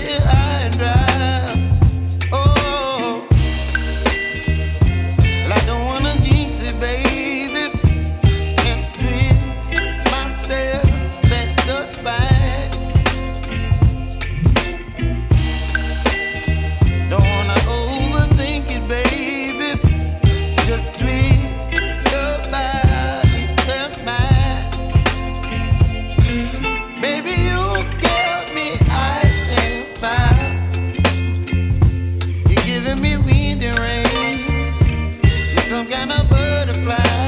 here high and dry. Oh, well, I don't wanna jinx it, baby, and twist myself at the spine. Don't wanna overthink it, baby. It's just twist your body and mine. Baby, you give me ice and fire. You're giving me wind and rain. You're some kind of butterfly.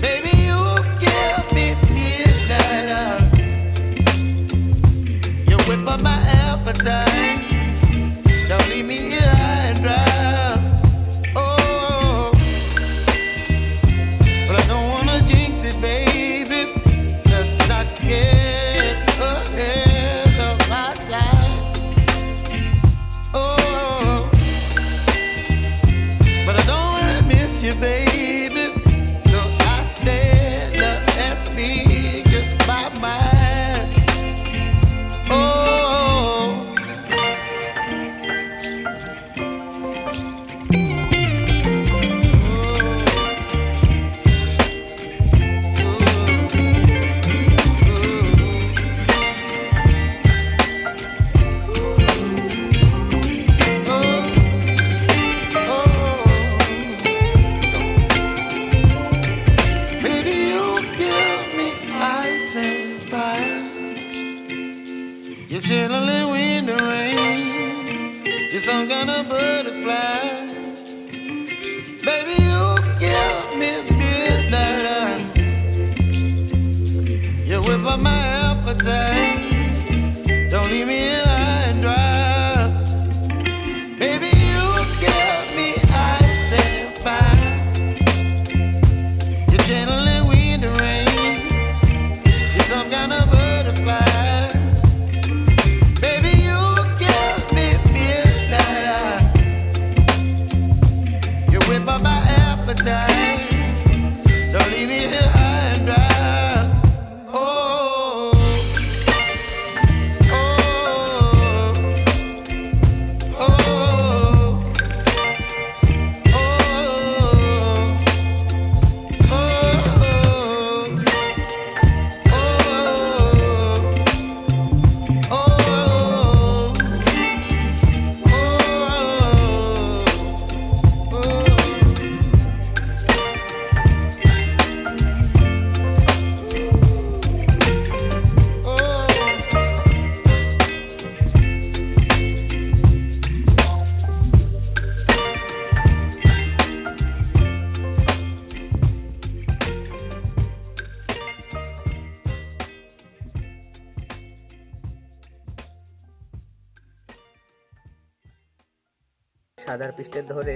Baby, you give me midnight. You whip up my appetite. Don't leave me here high and dry. Oh, but I don't wanna jinx it, baby. Let's not get ahead of my time. Oh, but I don't wanna miss you, baby. So I stand up and speak just my mind. Oh. Baby, you give me ice and fire. You're channeling wind and rain. You're some kind of butterfly. Baby, you give me midnight. You whip up my appetite. Don't leave me here high and dry. Baby, you give me ice and fire. You're channeling wind and rain. You're some kind of butterfly. Baby, you give me midnight. You whip up my appetite. Don't leave me here high and dry. Oh, oh, oh, oh, সাদার পৃষ্ঠে ধরে